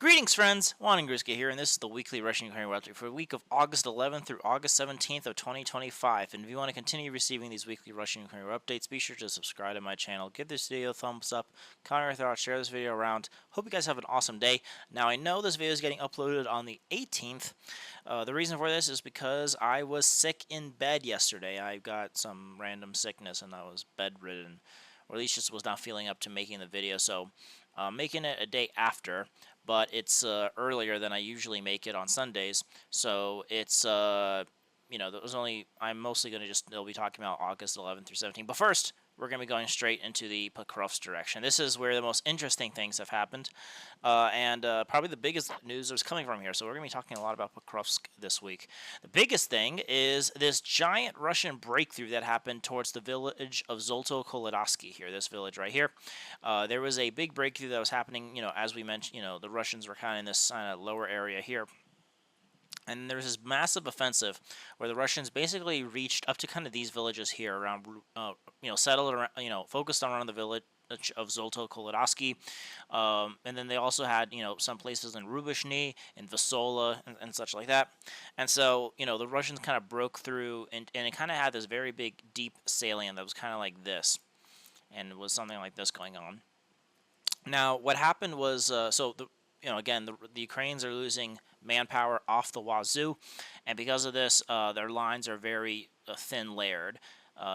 Greetings, friends! Juan Ingriska here, and this is the weekly Russian-Ukrainian update for the week of August 11th through August 17th of 2025. And if you want to continue receiving these weekly Russian-Ukrainian updates, be sure to subscribe to my channel, give this video a thumbs up, comment your thoughts, share this video around. Hope you guys have an awesome day. Now, I know this video is getting uploaded on the 18th. The reason for this is because I was sick in bed yesterday. I got some random sickness, and I was bedridden, or at least just was not feeling up to making the video, so making it a day after, but it's earlier than I usually make it on Sundays, so it's I'm mostly going to just be talking about August 11th through 17th. But first, we're going to be going straight into the Pokrovsk direction. This is where the most interesting things have happened, and probably the biggest news is coming from here. So we're going to be talking a lot about Pokrovsk this week. The biggest thing is this giant Russian breakthrough that happened towards the village of Zolto-Kolodatsky here, this village right here. There was a big breakthrough that was happening, as we mentioned, the Russians were kind of in this lower area here. And there was this massive offensive where the Russians basically reached up to kind of these villages here around, settled around, focused around the village of Zolto-Kolodatsky. And then they also had, some places in Rubishny, in Vasola, and such like that. And so, the Russians kind of broke through, and it kind of had this very big, deep salient that was kind of like this. And it was something like this going on. Now, what happened was, again, the Ukrainians are losing manpower off the wazoo, and because of this, their lines are very thin layered,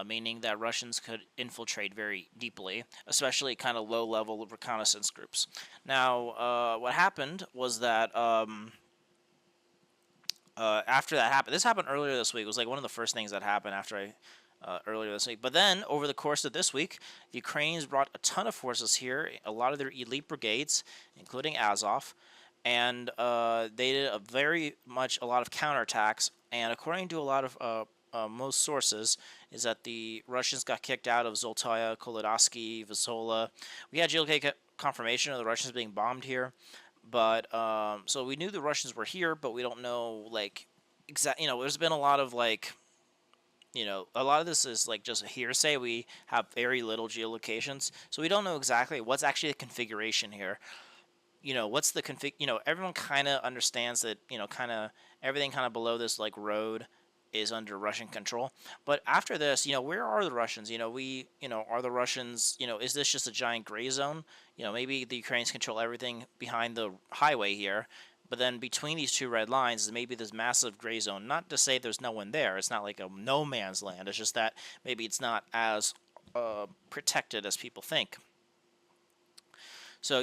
meaning that Russians could infiltrate very deeply, especially kind of low-level reconnaissance groups. Now, what happened was that after that happened, this happened earlier this week. It was like one of the first things that happened after earlier this week. But then, over the course of this week, the Ukrainians brought a ton of forces here, a lot of their elite brigades, including Azov, and they did a lot of counterattacks. And according to a lot of most sources, is that the Russians got kicked out of Zoltaya, Kolodatsky, Vasola. We had geolocated confirmation of the Russians being bombed here, but so we knew the Russians were here, but we don't know there's been a lot of a lot of this is just hearsay. We have very little geolocations, so we don't know exactly what's actually the configuration here. What's the config? Everyone kind of understands that, everything kind of below this road is under Russian control. But after this, where are the Russians? Are the Russians, is this just a giant gray zone? Maybe the Ukrainians control everything behind the highway here. But then between these two red lines is maybe this massive gray zone. Not to say there's no one there. It's not like a no man's land. It's just that maybe it's not as protected as people think. So,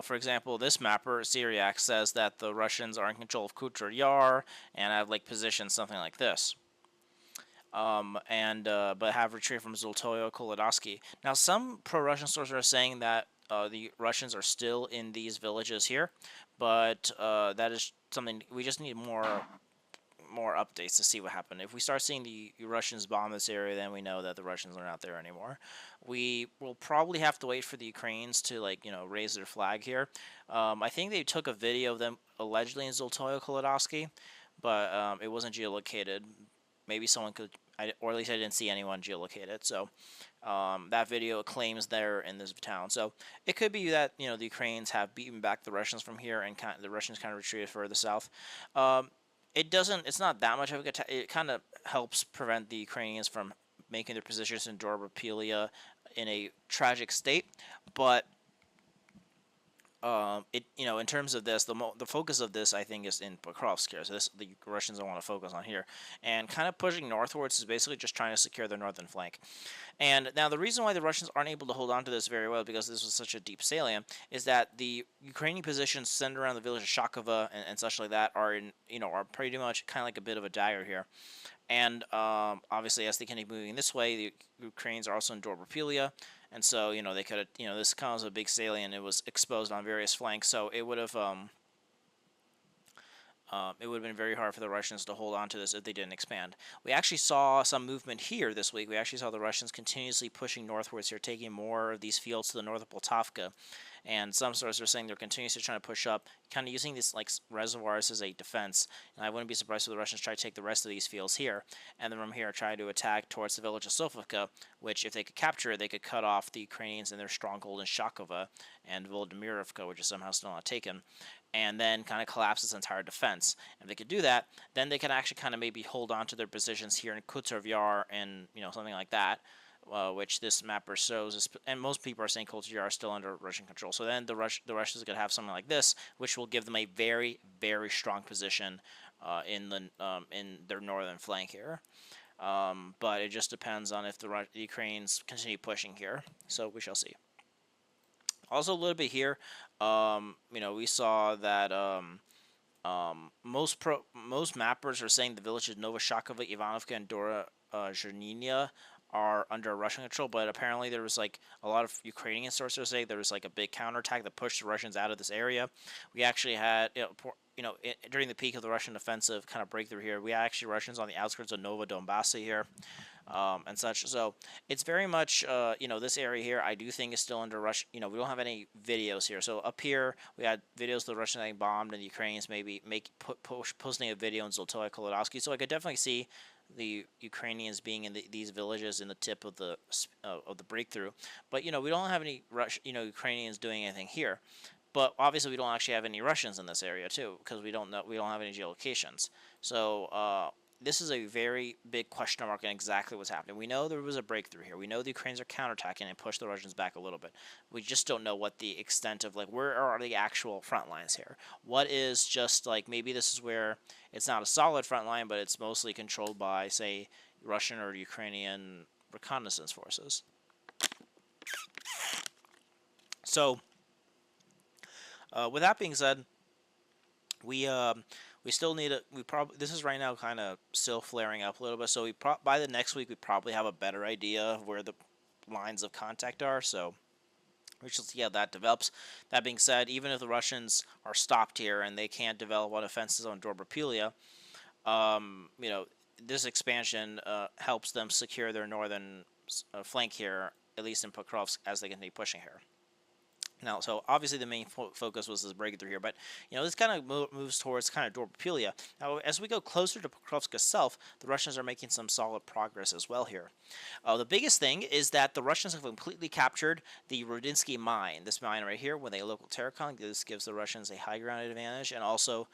for example, this mapper, Syriac, says that the Russians are in control of Kutra Yar and have positioned something like this. But have retreated from Zoltoyo Kolodatsky. Now, some pro-Russian sources are saying that the Russians are still in these villages here, but that is something we just need more updates to see what happened. If we start seeing the Russians bomb this area, then we know that the Russians are not there anymore. We will probably have to wait for the Ukrainians to raise their flag here. I think they took a video of them allegedly in Zoltoyo Kolodatsky, but it wasn't geolocated. Maybe someone could, or at least I didn't see anyone geolocate it. So that video claims they're in this town. So it could be that the Ukrainians have beaten back the Russians from here, and the Russians kind of retreated further south. It's not that much of a, it kind of helps prevent the Ukrainians from making their positions in Dobropillya in a tragic state, but in terms of this, the focus of this, I think, is in Pokrovsk here. So the Russians don't want to focus on here, and kind of pushing northwards is basically just trying to secure their northern flank. And now the reason why the Russians aren't able to hold on to this very well, because this was such a deep salient, is that the Ukrainian positions centered around the village of Shakova and such like that are are pretty much kind of like a bit of a dagger here. And obviously, as they continue moving this way, the Ukrainians are also in Dobropillya. And so, they could have, this kind of a big salient. It was exposed on various flanks, so it would have been very hard for the Russians to hold on to this if they didn't expand. We actually saw some movement here this week. We actually saw the Russians continuously pushing northwards here, taking more of these fields to the north of Poltavka. and some sources are saying they're continuously trying to push up, kind of using these like reservoirs as a defense. And I wouldn't be surprised if the Russians try to take the rest of these fields here, and then from here try to attack towards the village of Sofivka, which if they could capture it, they could cut off the Ukrainians in their stronghold in Shakova and Volodymyrivka, which is somehow still not taken, and then kind of collapse this entire defense. If they could do that, then they could actually kind of maybe hold on to their positions here in Kutsov Yar and something like that, which this mapper shows is, and most people are saying Kutsov Yar are still under Russian control. So then the Russians could have something like this, which will give them a very, very strong position in their northern flank here. But it just depends on if the Ukrainians continue pushing here. So we shall see. Also, a little bit here, we saw that most mappers are saying the villages Novoshakova, Ivanovka, and Dora Zherninya are under Russian control, but apparently there was like a lot of Ukrainian sources say there was like a big counterattack that pushed the Russians out of this area. We actually had, during the peak of the Russian offensive kind of breakthrough here, we had actually Russians on the outskirts of Nova Donbass here. And such. So it's very much, this area here I do think is still under Russia. We don't have any videos here. So up here we had videos of the Russians getting bombed and the Ukrainians maybe posting a video in Zoltoy Kolodovsky. So I could definitely see the Ukrainians being in these villages in the tip of the breakthrough. But we don't have any Ukrainians doing anything here. But obviously we don't actually have any Russians in this area too, because we don't have any geolocations. So this is a very big question mark on exactly what's happening. We know there was a breakthrough here. We know the Ukrainians are counterattacking and push the Russians back a little bit. We just don't know what the extent of, like, where are the actual front lines here? What is just, like, maybe this is where it's not a solid front line, but it's mostly controlled by, say, Russian or Ukrainian reconnaissance forces. So, with that being said, we still need this is right now kind of still flaring up a little bit, so by the next week we probably have a better idea of where the lines of contact are, so we shall see how that develops. That being said, even if the Russians are stopped here and they can't develop on offenses on Dobropillya, this expansion helps them secure their northern flank here, at least in Pokrovsk, as they continue pushing here. Now, so obviously the main focus was this breakthrough here, but this kind of moves towards kind of Dobropillya. Now, as we go closer to Pokrovsk itself, the Russians are making some solid progress as well here. The biggest thing is that the Russians have completely captured the Rudinsky mine. This mine right here, with a local terracon. This gives the Russians a high ground advantage, and also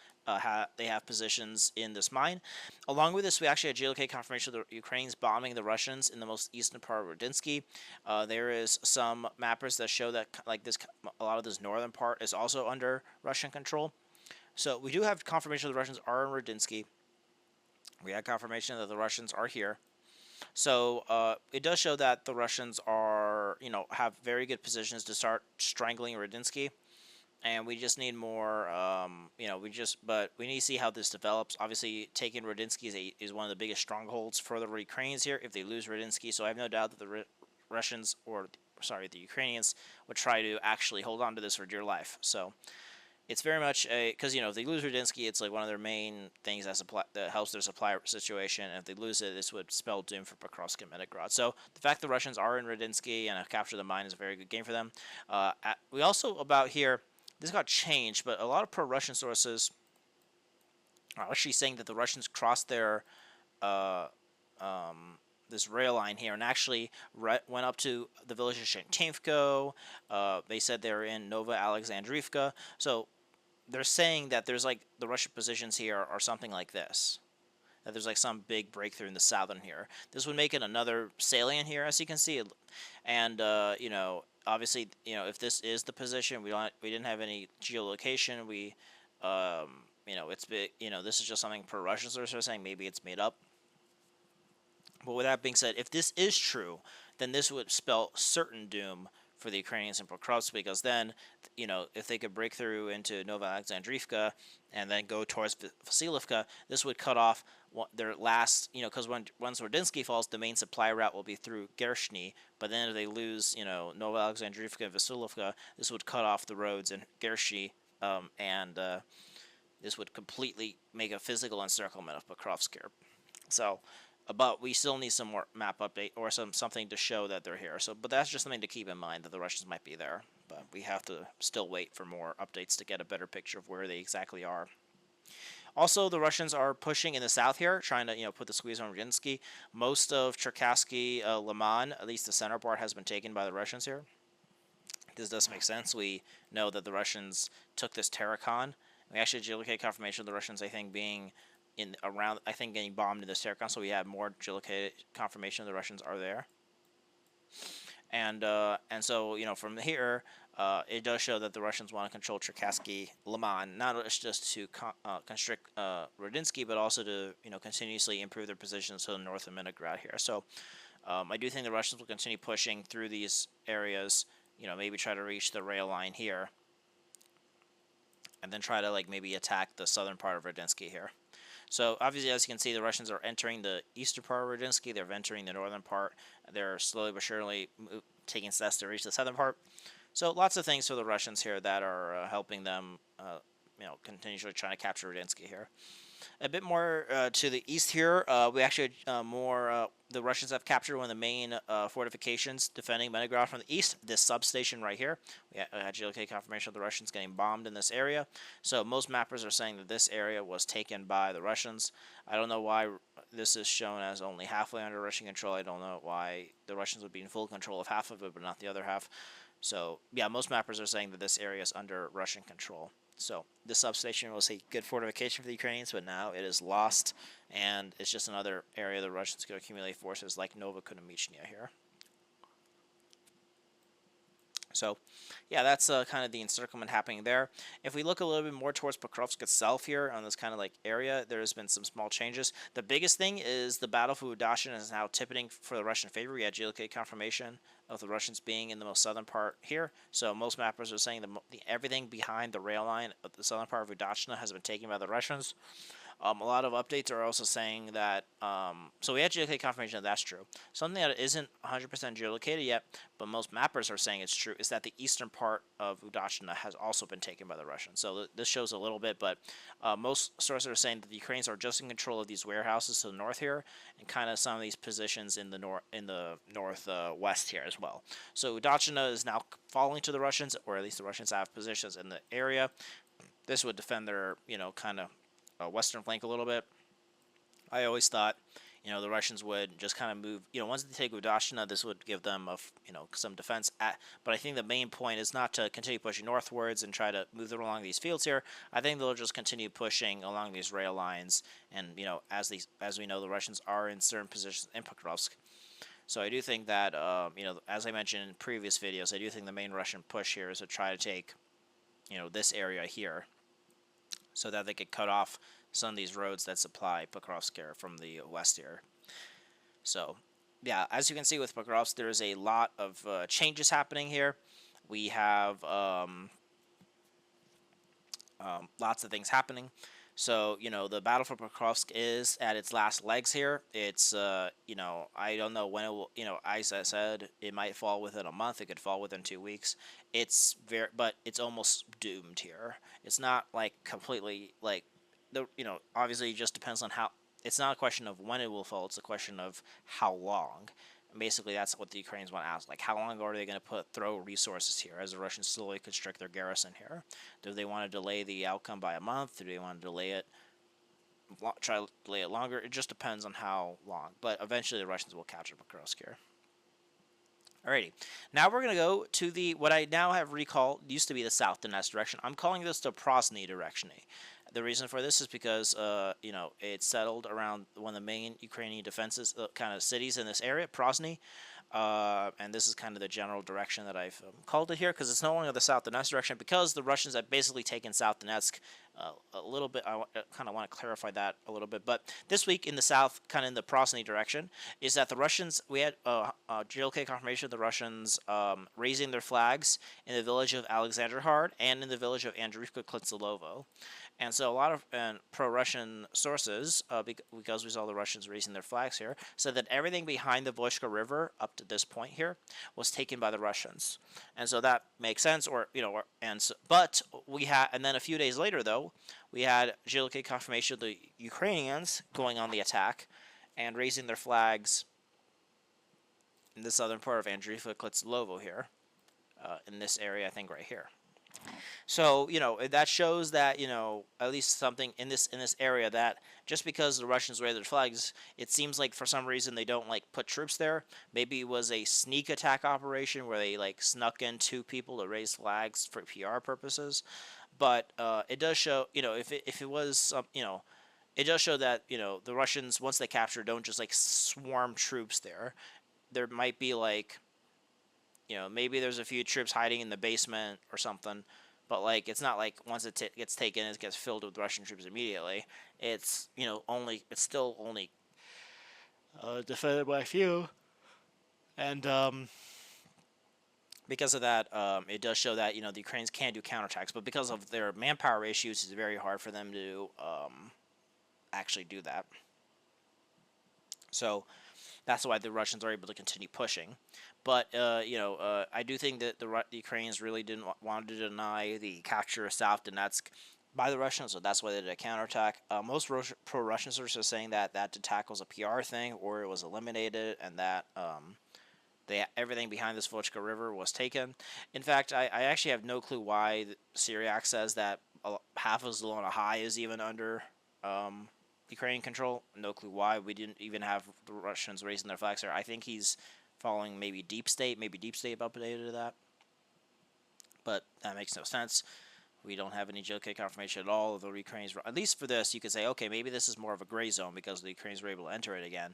they have positions in this mine. Along with this, we actually had geolocate confirmation of the Ukrainians bombing the Russians in the most eastern part of Rudinsky. There is some mappers that show that a lot of this northern part is also under Russian control. So we do have confirmation that the Russians are in Rudinsky. We had confirmation that the Russians are here. So it does show that the Russians are, have very good positions to start strangling Rudinsky. And we just need more, but we need to see how this develops. Obviously, taking Rudinsky is one of the biggest strongholds for the Ukrainians here if they lose Rudinsky. So I have no doubt that the the Ukrainians would try to actually hold on to this for dear life. So it's very much because if they lose Rudinsky, it's like one of their main things that helps their supply situation. And if they lose it, this would spell doom for Pokrovsk and Medigrad. So the fact the Russians are in Rudinsky and have captured the mine is a very good game for them. We also about here. This got changed, but a lot of pro-Russian sources are actually saying that the Russians crossed their this rail line here and actually went up to the village of Kostiantynivka. They said they're in Nova Alexandrivka. So they're saying that there's like the Russian positions here are something like this. That there's like some big breakthrough in the southern here. This would make it another salient here, as you can see, and obviously, if this is the position, we didn't have any geolocation. It's big. This is just something pro Russians are saying. Maybe it's made up. But with that being said, if this is true, then this would spell certain doom for the Ukrainians in Pokrovsk, because then, if they could break through into Nova Alexandrivka and then go towards Vasilivka, this would cut off their last, because once Rudinsky falls, the main supply route will be through Gershny, but then if they lose, Nova Alexandrivka and Vasilivka, this would cut off the roads in Gershny, and this would completely make a physical encirclement of Pokrovsk here. So, but we still need some more map update or something to show that they're here. So, but that's just something to keep in mind, that the Russians might be there. but we have to still wait for more updates to get a better picture of where they exactly are. Also, the Russians are pushing in the south here, trying to put the squeeze on Rudensky. Most of Cherkasky, Lyman, at least the center part, has been taken by the Russians here. This does make sense. We know that the Russians took this Terrakon. We actually geolocate confirmation of the Russians, I think, being getting bombed in this Terrakon. So we have more geolocated confirmation of the Russians are there. And so from here, it does show that the Russians want to control Cherkasky, Lyman, not just to constrict Rudinsky, but also to continuously improve their positions to the north of Minigrad here. So I do think the Russians will continue pushing through these areas. Maybe try to reach the rail line here, and then try to maybe attack the southern part of Rudinsky here. So obviously, as you can see, the Russians are entering the eastern part of Rudinsky. They're entering the northern part. They're slowly but surely taking steps to reach the southern part. So lots of things for the Russians here that are helping them, continually trying to capture Rudinsky here. A bit more to the east here, we actually the Russians have captured one of the main fortifications defending Leningrad from the east, this substation right here. We had geolocated confirmation of the Russians getting bombed in this area. So most mappers are saying that this area was taken by the Russians. I don't know why this is shown as only halfway under Russian control. I don't know why the Russians would be in full control of half of it, but not the other half. So yeah, most mappers are saying that this area is under Russian control. So this substation was a good fortification for the Ukrainians, but now it is lost, and it's just another area the Russians could accumulate forces like Novokonomichnya here. So, yeah, that's kind of the encirclement happening there. If we look a little bit more towards Pokrovsk itself here on this kind of area, there's been some small changes. The biggest thing is the battle for Udashina is now tipping for the Russian favor. We had geolocated confirmation of the Russians being in the most southern part here. So most mappers are saying everything behind the rail line of the southern part of Udashina has been taken by the Russians. A lot of updates are also saying that, so we had geolocated confirmation that that's true. Something that isn't 100% geolocated yet, but most mappers are saying it's true, is that the eastern part of Udashina has also been taken by the Russians. So this shows a little bit, but most sources are saying that the Ukrainians are just in control of these warehouses to the north here, and kind of some of these positions in the northwest here as well. So Udashina is now falling to the Russians, or at least the Russians have positions in the area. This would defend their, kind of western flank a little bit. I always thought, the Russians would just kind of move, once they take Udashina, this would give them, some defense. But I think the main point is not to continue pushing northwards and try to move them along these fields here. I think they'll just continue pushing along these rail lines, and, as we know, the Russians are in certain positions in Pokrovsk. So I do think that, as I mentioned in previous videos, I do think the main Russian push here is to try to take, this area here, so that they could cut off some of these roads that supply Pokrovsk here from the west here. So, yeah, as you can see with Pokrovsk, there's a lot of changes happening here. We have lots of things happening. So, the battle for Pokrovsk is at its last legs here. It's, I don't know when it will, as I said, it might fall within a month. It could fall within 2 weeks. But it's almost doomed here. It's not, completely, obviously it just depends on how, it's not a question of when it will fall. It's a question of how long. And basically, that's what the Ukrainians want to ask. How long are they going to throw resources here as the Russians slowly constrict their garrison here? Do they want to delay the outcome by a month? Do they want to delay it, try to delay it longer? It just depends on how long. But eventually, the Russians will capture Pokrovsk here. Alrighty, now we're going to go to what I now have recalled used to be the South Donetsk direction. I'm calling this the Prosyana direction. The reason for this is because, it's settled around one of the main Ukrainian defenses, kind of cities in this area, Prosyana. And this is kind of the general direction that I've called it here, because it's no longer the South Donetsk direction, because the Russians have basically taken South Donetsk a little bit. I kind of want to clarify that a little bit. But this week in the south, kind of in the Prosyana direction, is that the Russians, we had geolocated confirmation of the Russians raising their flags in the village of Alexanderhard and in the village of Andriivka Klitzelovo. And so a lot of pro-Russian sources, because we saw the Russians raising their flags here, said that everything behind the Voshka River up to this point here was taken by the Russians. And so that makes sense, but we had, and then a few days later though, we had geolocated confirmation of the Ukrainians going on the attack and raising their flags in the southern part of Andriivka Klitzelovo here. in this area, I think right here. So that shows that at least something in this area, that just because the Russians raised their flags, it seems like for some reason they don't like put troops there. Maybe it was a sneak attack operation where they like snuck in two people to raise flags for PR purposes. But it does show, if it was it does show that the Russians, once they capture, don't just like swarm troops there. There might be like maybe there's a few troops hiding in the basement or something, but like it's not like once it gets taken, it gets filled with Russian troops immediately. It's it's still only defended by a few, and because of that, it does show that the Ukrainians can do counterattacks, but because of their manpower issues, it's very hard for them to actually do that. So that's why the Russians are able to continue pushing. But I do think that the Ukrainians really didn't want to deny the capture of South Donetsk by the Russians, so that's why they did a counterattack. Most pro-Russian sources are saying that attack was a PR thing, or it was eliminated, and that everything behind this Volchka River was taken. In fact, I actually have no clue why Syriac says that half of Zolona High is even under Ukrainian control. No clue why. We didn't even have the Russians raising their flags there. I think he's following maybe Deep State. Maybe Deep State updated that. But that makes no sense. We don't have any JK confirmation at all. The Ukrainians, at least for this, you could say, okay, maybe this is more of a gray zone because the Ukrainians were able to enter it again.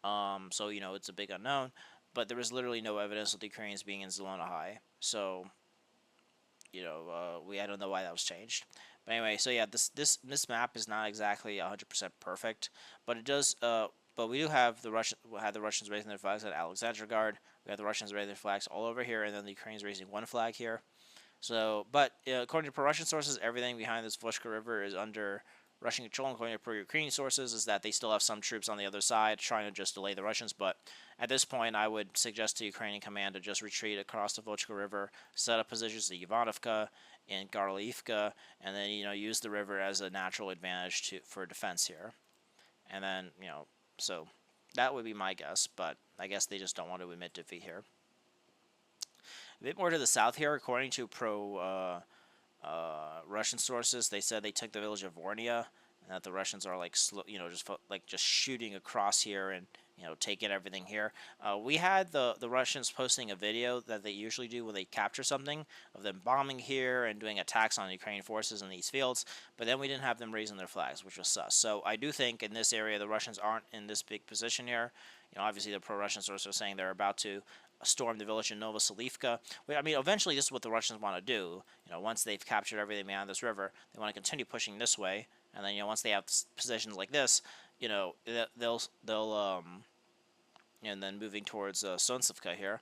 So, it's a big unknown. But there was literally no evidence of the Ukrainians being in Zolona High. So, I don't know why that was changed. But anyway, so yeah, this map is not exactly 100% perfect, but it does. But we do have the Russians raising their flags at Alexandrogard. We have the Russians raising their flags all over here, and then the Ukrainians raising one flag here. So, but according to pro-Russian sources, everything behind this Volchka River is under Russian control. According to pro-Ukrainian sources, is that they still have some troops on the other side trying to just delay the Russians. But at this point, I would suggest to Ukrainian command to just retreat across the Volchka River, set up positions at Ivanovka and Garliivka, and then use the river as a natural advantage for defense here. And then so that would be my guess, but I guess they just don't want to admit defeat here. A bit more to the south here, according to Russian sources, they said they took the village of Vornia, and that the Russians are like just shooting across here and taking everything here. We had the Russians posting a video that they usually do when they capture something of them bombing here and doing attacks on Ukrainian forces in these fields, but then we didn't have them raising their flags, which was sus. So I do think in this area the Russians aren't in this big position here. Obviously the pro-Russian sources are saying they're about to storm the village in Novoselivka. I mean, eventually this is what the Russians want to do. Once they've captured everything beyond this river, they want to continue pushing this way, and then once they have positions like this, they'll and then moving towards Sonsivka here,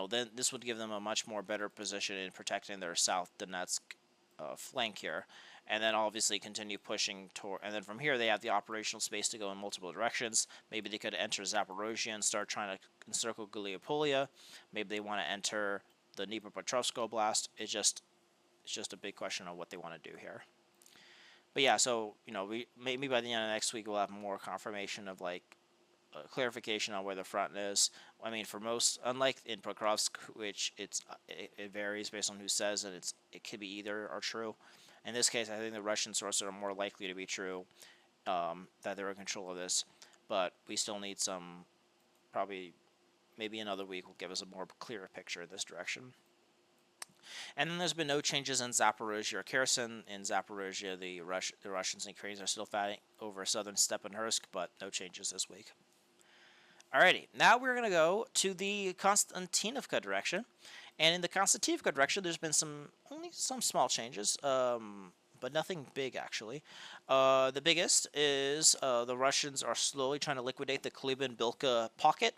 then this would give them a much more better position in protecting their South Donetsk flank here, and then obviously continue pushing toward, and then from here they have the operational space to go in multiple directions. Maybe they could enter Zaporozhye and start trying to encircle Gulyapolia. Maybe they want to enter the Dnipropetrovsk Oblast. It's just a big question of what they want to do here. But yeah, so we maybe by the end of next week we'll have more confirmation of like clarification on where the front is. I mean, for most, unlike in Pokrovsk, which it varies based on who says, and it could be either are true. In this case, I think the Russian sources are more likely to be true, that they're in control of this. But we still need some, probably, maybe another week will give us a more clearer picture in this direction. And then there's been no changes in Zaporozhye or Kherson. In Zaporozhye, the Russians and Ukrainians are still fighting over southern Stepanhursk, but no changes this week. Alrighty, now we're going to go to the Kostiantynivka direction. And in the Kostiantynivka direction, there's been only some small changes, but nothing big, actually. The biggest is the Russians are slowly trying to liquidate the Kulybin-Bilka pocket.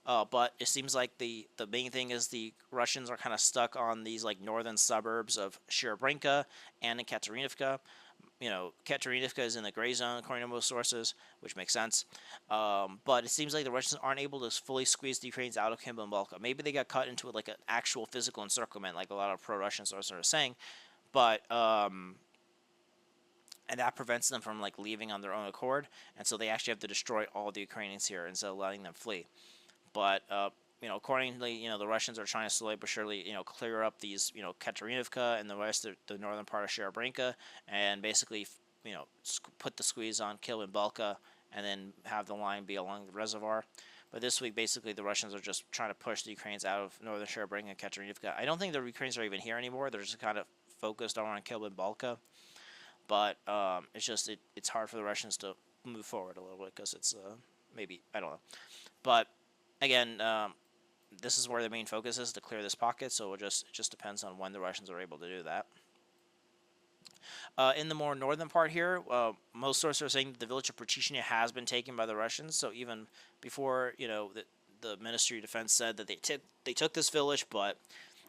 But it seems like the main thing is the Russians are kind of stuck on these like northern suburbs of Shyrobrynka and in Katerinivka. Katerinivka is in the gray zone according to most sources, which makes sense. But it seems like the Russians aren't able to fully squeeze the Ukrainians out of Kubyansk. Maybe they got cut into like an actual physical encirclement, like a lot of pro-Russian sources are saying. But and that prevents them from like leaving on their own accord, and so they actually have to destroy all the Ukrainians here instead of letting them flee. But accordingly, the Russians are trying to slowly but surely, clear up these, Katerinivka and the rest of the northern part of Sherobrinka, and basically, put the squeeze on Kilbenbalka, and then have the line be along the reservoir. But this week, basically, the Russians are just trying to push the Ukrainians out of northern Sherobrinka and Katerinivka. I don't think the Ukrainians are even here anymore. They're just kind of focused on Kilbenbalka. But it's hard for the Russians to move forward a little bit because it's maybe, I don't know. But again, this is where the main focus is, to clear this pocket. So it just depends on when the Russians are able to do that. In the more northern part here, most sources are saying that the village of Prosyana has been taken by the Russians. So even before, the Ministry of Defense said that they took this village, but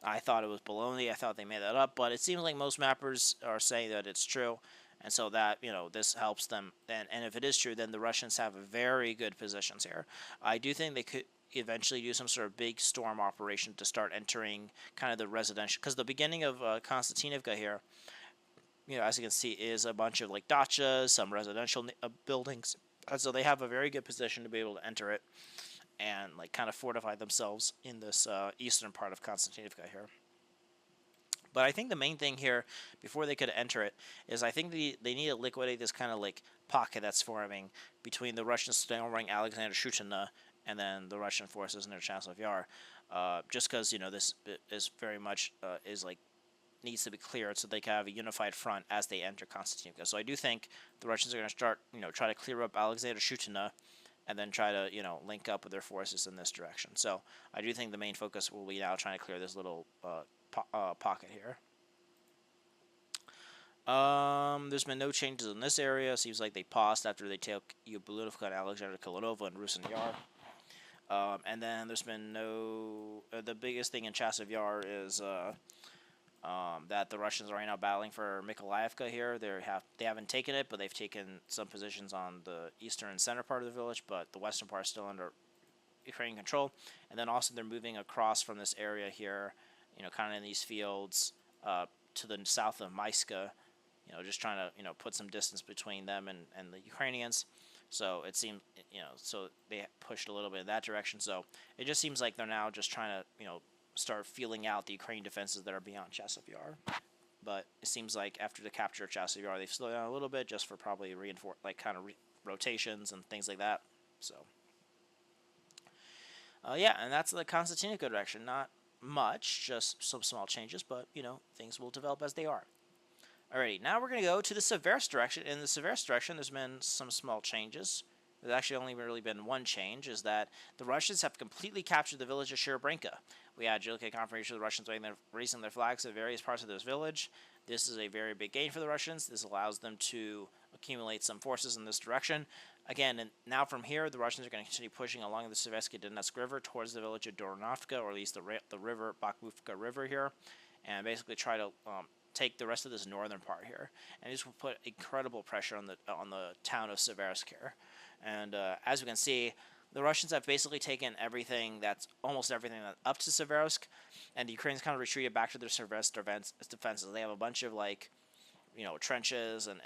I thought it was baloney. I thought they made that up, but it seems like most mappers are saying that it's true, and so that this helps them. And if it is true, then the Russians have very good positions here. I do think they could eventually do some sort of big storm operation to start entering kind of the residential, because the beginning of Kostiantynivka here, as you can see, is a bunch of like dachas, some residential buildings, and so they have a very good position to be able to enter it and like kind of fortify themselves in this eastern part of Kostiantynivka here. But I think the main thing here, before they could enter it, is I think they need to liquidate this kind of like pocket that's forming between the Russian storming Alexander Shutina and then the Russian forces near Chasiv Yar. Just because this is very much needs to be cleared so they can have a unified front as they enter Kostiantynivka. So I do think the Russians are going to start try to clear up Alexander Shutina, and then try to, link up with their forces in this direction. So I do think the main focus will be now trying to clear this little pocket here. There's been no changes in this area. Seems like they paused after they took Yablunivka and Alexander Kilanova and Rusin Yar. And then there's been no... the biggest thing in Chasiv Yar is... that the Russians are right now battling for Mykolaievka here. They haven't taken it, but they've taken some positions on the eastern and center part of the village, but the western part is still under Ukrainian control. And then also they're moving across from this area here, kind of in these fields to the south of Maiska, just trying to, put some distance between them and the Ukrainians. So it seems, so they pushed a little bit in that direction. So it just seems like they're now just trying to, start feeling out the Ukrainian defenses that are beyond Chasiv Yar. But it seems like after the capture of Chasiv Yar, they've slowed down a little bit just for probably rotations and things like that. So, yeah, and that's the Kostiantynivka direction. Not much, just some small changes, but, things will develop as they are. Alrighty, now we're going to go to the Seversk direction. In the Seversk direction, there's been some small changes. There's actually only really been one change, is that the Russians have completely captured the village of Sherobrinka. We had Jilka confirmation of the Russians raising their flags at various parts of this village. This is a very big gain for the Russians. This allows them to accumulate some forces in this direction. Again, and now from here, the Russians are going to continue pushing along the Seversky Donetsk River towards the village of Doronovka, or at least the river, Bakhmuvka River here, and basically try to take the rest of this northern part here. And this will put incredible pressure on the town of Seversk here. And as we can see, the Russians have basically taken almost everything up to Seversk, and the Ukrainians kind of retreated back to their Seversk defenses. They have a bunch of trenches and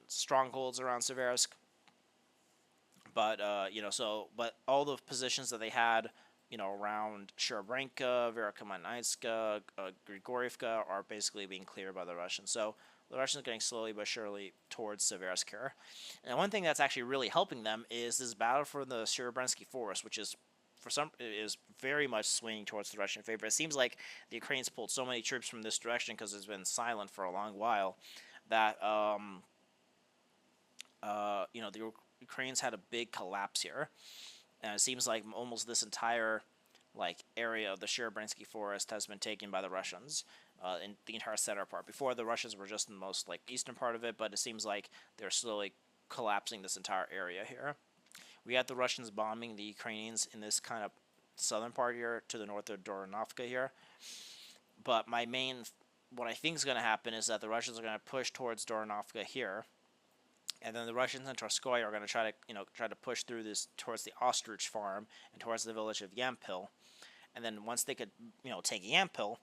strongholds around Seversk. But but all the positions that they had, around Sherobrinka, Verokhomanitska, Grigorievka are basically being cleared by the Russians. So the Russians are getting slowly but surely towards Seversk here. And one thing that's actually really helping them is this battle for the Sherobrinski Forest, which is very much swinging towards the Russian favor. It seems like the Ukrainians pulled so many troops from this direction because it's been silent for a long while that the Ukrainians had a big collapse here. And it seems like almost this entire area of the Sherobrinski Forest has been taken by the Russians. In the entire center part. Before, the Russians were just in the most eastern part of it, but it seems like they're slowly collapsing this entire area here. We had the Russians bombing the Ukrainians in this kind of southern part here to the north of Doronovka here. But what I think is going to happen is that the Russians are going to push towards Doronovka here, and then the Russians in Trskoye are going to try to push through this towards the Ostrich farm and towards the village of Yampil. And then once they could take Yampil,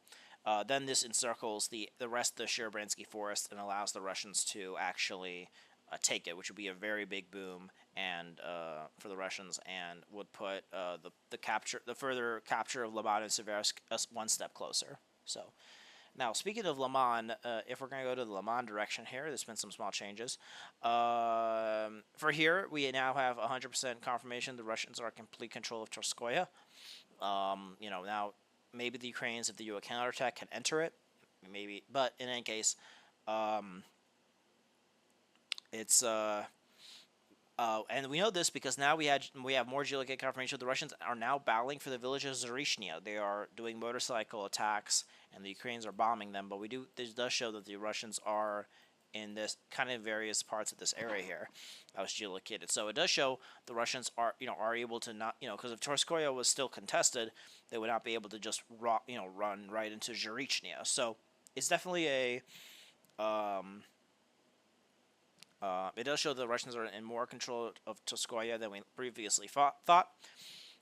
then this encircles the rest of the Sherobrinski Forest and allows the Russians to actually take it, which would be a very big boom and for the Russians, and would put the further capture of Lyman and Seversk one step closer. So now, speaking of Lyman, if we're going to go to the Lyman direction here, there's been some small changes. For here, we now have 100% confirmation the Russians are in complete control of Tverskoye. Now maybe the Ukrainians, if they do a counterattack, can enter it. Maybe, but in any case, it's and we know this because now we have more geolocated confirmation. The Russians are now battling for the village of Zarishnya. They are doing motorcycle attacks, and the Ukrainians are bombing them. But this does show that the Russians are in this kind of various parts of this area here that was geolocated. So it does show the Russians are able to not because if Tverskoye was still contested, they would not be able to just run right into Zarishnya. So it's definitely a it does show the Russians are in more control of Tverskoye than we previously thought.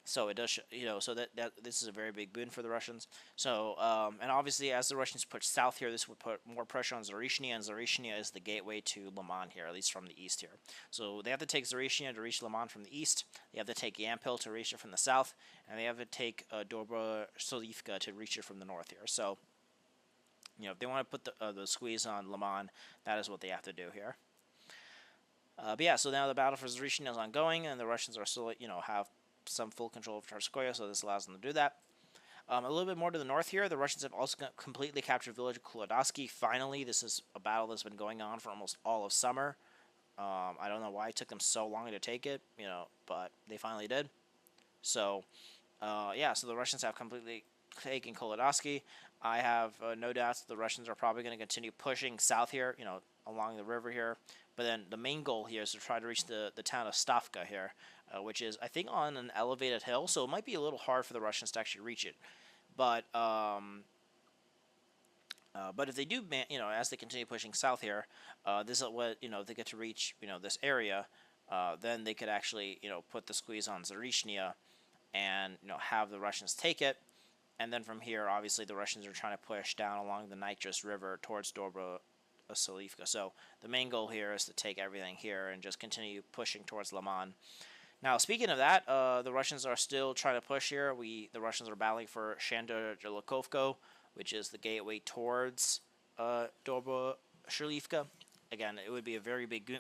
So it does, so that this is a very big boon for the Russians. So, and obviously, as the Russians push south here, this would put more pressure on Zarishnya, and Zarishnya is the gateway to Lyman here, at least from the east here. So they have to take Zarishnya to reach Lyman from the east. They have to take Yampil to reach it from the south, and they have to take Dobropillya to reach it from the north here. So, if they want to put the squeeze on Lyman, that is what they have to do here. But yeah, so now the battle for Zarishnya is ongoing, and the Russians are still, have some full control of Tverskoye, so this allows them to do that. A little bit more to the north here, the Russians have also completely captured the village of Kulodasky. Finally, this is a battle that's been going on for almost all of summer. I don't know why it took them so long to take it, but they finally did. So, yeah, so the Russians have completely taken Kulodasky. I have no doubts the Russians are probably going to continue pushing south here, along the river here. But then the main goal here is to try to reach the town of Stavka here, which is, I think, on an elevated hill. So it might be a little hard for the Russians to actually reach it. But if they do, as they continue pushing south here, this is what, if they get to reach, this area, then they could actually, put the squeeze on Zarishnya and, have the Russians take it. And then from here, obviously, the Russians are trying to push down along the Nitrous River towards Dobropillya. So the main goal here is to take everything here and just continue pushing towards Lyman. Now, speaking of that, the Russians are still trying to push here. The Russians are battling for Shandor-Jelikovko, which is the gateway towards Dobropillya. Again, it would be a very big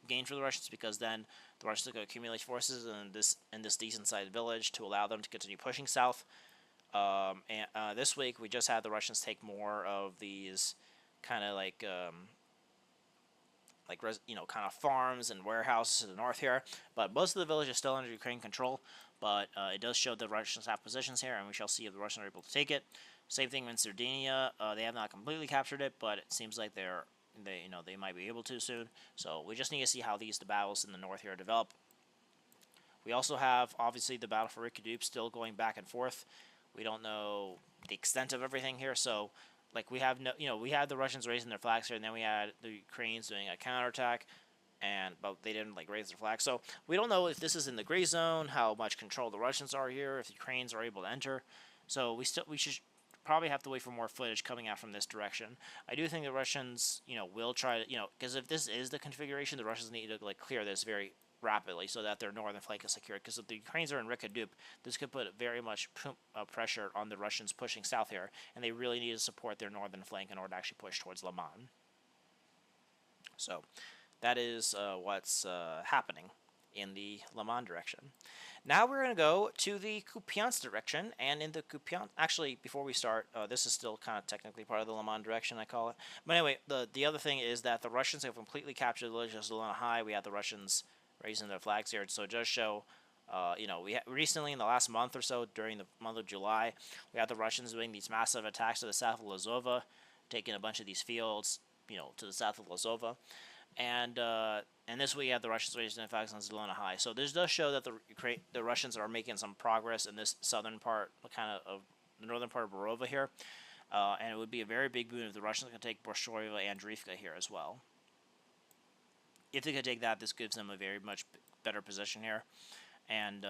gain for the Russians because then the Russians could accumulate forces in this decent-sized village to allow them to continue pushing south. And this week, we just had the Russians take more of these kind of kind of farms and warehouses to the north here, but most of the village is still under Ukrainian control. But it does show the Russians have positions here, and we shall see if the Russians are able to take it. Same thing in Sardinia. They have not completely captured it, but it seems like they might be able to soon. So we just need to see how the battles in the north here develop. We also have obviously the battle for Rikadup still going back and forth. We don't know the extent of everything here, so. We have we had the Russians raising their flags here, and then we had the Ukrainians doing a counterattack, but they didn't raise their flag. So we don't know if this is in the gray zone, how much control the Russians are here, if the Ukrainians are able to enter. So we should probably have to wait for more footage coming out from this direction. I do think the Russians will try to because if this is the configuration, the Russians need to clear this very rapidly so that their northern flank is secured. Because if the Ukrainians are in Rikadup, this could put very much pressure on the Russians pushing south here, and they really need to support their northern flank in order to actually push towards Lyman. So that is what's happening in the Lyman direction. Now we're going to go to the Kupyansk direction, and in the Kupyansk, actually, before we start, this is still kind of technically part of the Lyman direction, I call it. But anyway, the other thing is that the Russians have completely captured the village of Zolona High. We have the Russians raising their flags here, so it does show, we recently in the last month or so, during the month of July, we had the Russians doing these massive attacks to the south of Lazova, taking a bunch of these fields, to the south of Lazova, and this week we have the Russians raising their flags on Zolona High. So this does show that the Russians are making some progress in this southern part, of the northern part of Borova here, and it would be a very big boon if the Russians can take Borshorova and Drivka here as well. If they could take that, this gives them a very much better position here, and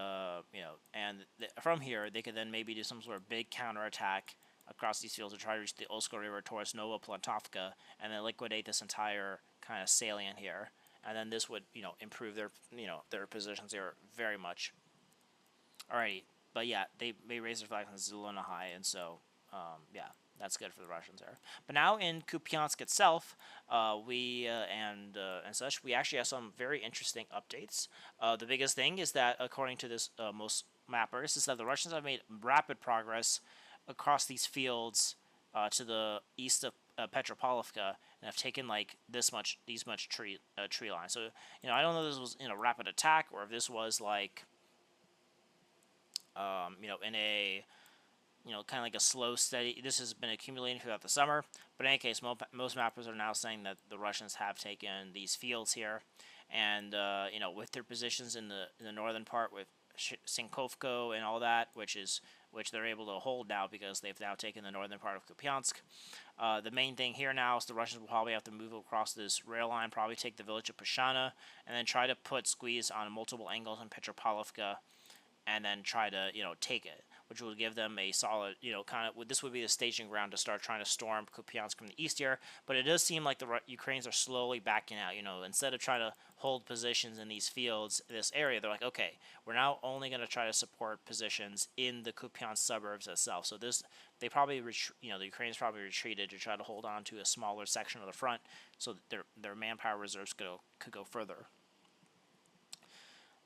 from here they could then maybe do some sort of big counterattack across these fields to try to reach the Osko River towards Nova Plantovka, and then liquidate this entire kind of salient here, and then this would, improve their, their positions there very much. Alrighty, but yeah, they raise their flag on Zelona High, and so, yeah, that's good for the Russians there. But now in Kupyansk itself, and such, we actually have some very interesting updates. The biggest thing is that, according to this most mappers, is that the Russians have made rapid progress across these fields to the east of Petropavlovka, and have taken like these much tree line. So I don't know if this was in a rapid attack or if this was like in a kind of like a slow, steady. This has been accumulating throughout the summer. But in any case, most mappers are now saying that the Russians have taken these fields here, and with their positions in the northern part with Sinkovko and all that, which they're able to hold now because they've now taken the northern part of Kupyansk. The main thing here now is the Russians will probably have to move across this rail line, probably take the village of Pushana, and then try to put squeeze on multiple angles in Petropavlovka, and then try to take it, which will give them a solid this would be the staging ground to start trying to storm Kupyansk from the east here. But it does seem like the Ukrainians are slowly backing out. Instead of trying to hold positions in these fields, this area, they're like, okay, we're now only going to try to support positions in the Kupyansk suburbs itself. So they probably the Ukrainians probably retreated to try to hold on to a smaller section of the front, so that their manpower reserves could go further.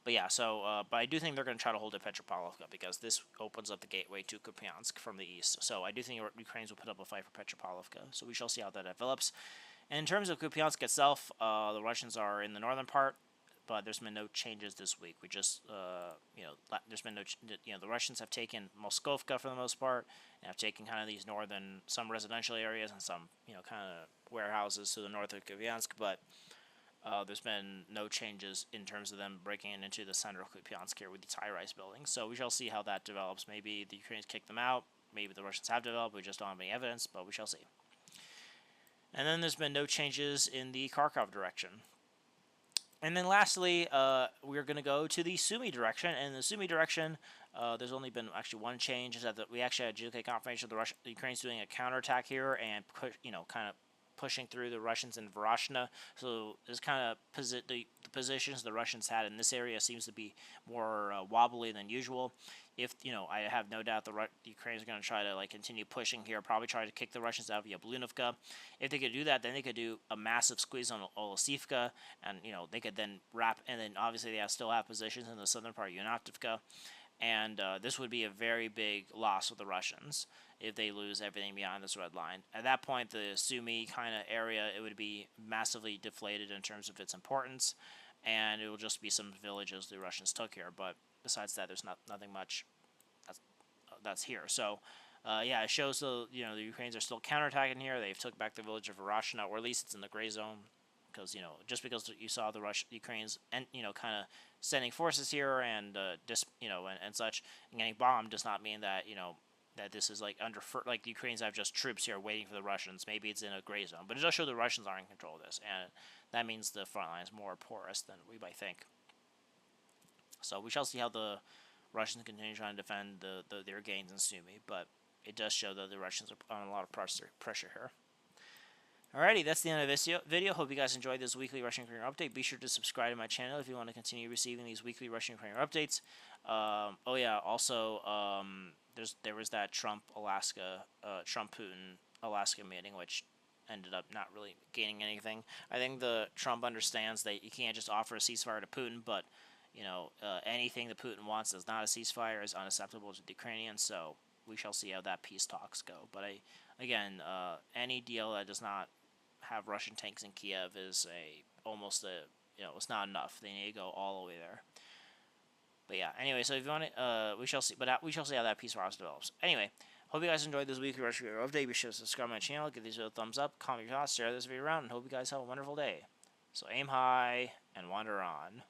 But yeah, but I do think they're going to try to hold at Petropavlovka because this opens up the gateway to Kupyansk from the east. So I do think Ukrainians will put up a fight for Petropavlovka. So we shall see how that develops. And in terms of Kupyansk itself, the Russians are in the northern part, but there's been no changes this week. We just, there's been no, the Russians have taken Moskovka for the most part, and have taken kind of these some residential areas and some, kind of warehouses to the north of Kupyansk, but there's been no changes in terms of them breaking into the center of Kupyansk here with these high-rise buildings. So we shall see how that develops. Maybe the Ukrainians kick them out. Maybe the Russians have developed. We just don't have any evidence, but we shall see. And then there's been no changes in the Kharkov direction. And then lastly, we're going to go to the Sumy direction. And in the Sumy direction, there's only been actually one change. Is that we actually had GK confirmation of the Ukrainians doing a counterattack here and kind of pushing through the Russians in Voronezh. So this kind of the positions the Russians had in this area seems to be more wobbly than usual. If I have no doubt the Ukrainians are going to try to continue pushing here, probably try to kick the Russians out via Blunovka. If they could do that, then they could do a massive squeeze on Olesivka, and they could then wrap, and then obviously they still have positions in the southern part of Yunatovka. And this would be a very big loss for the Russians if they lose everything beyond this red line. At that point, the Sumy kind of area, it would be massively deflated in terms of its importance, and it will just be some villages the Russians took here. But besides that, there's nothing much that's here. So, yeah, it shows the Ukrainians are still counterattacking here. They've took back the village of Voronezh, or at least it's in the gray zone. Because just because you saw the Ukrainians and kind of sending forces here and and such and getting bombed does not mean that that this is the Ukrainians have just troops here waiting for the Russians. Maybe it's in a gray zone, but it does show the Russians are in control of this, and that means the front line is more porous than we might think. So we shall see how the Russians continue trying to defend their gains in Sumy, but it does show that the Russians are on a lot of pressure here. Alrighty, that's the end of this video. Hope you guys enjoyed this weekly Russian-Ukrainian update. Be sure to subscribe to my channel if you want to continue receiving these weekly Russian-Ukrainian updates. Oh yeah, also there was that Trump-Putin Alaska meeting, which ended up not really gaining anything. I think the Trump understands that you can't just offer a ceasefire to Putin, but anything that Putin wants is not a ceasefire is unacceptable to the Ukrainians. So we shall see how that peace talks go. But again, any deal that does not have Russian tanks in Kiev is it's not enough. They need to go all the way there. But yeah, anyway, so if you want to, we shall see. But we shall see how that peace process develops. Anyway, hope you guys enjoyed this weekly Russian update. Be sure to subscribe to my channel, give this video a thumbs up, comment your thoughts, share this video around, and hope you guys have a wonderful day. So aim high and wander on.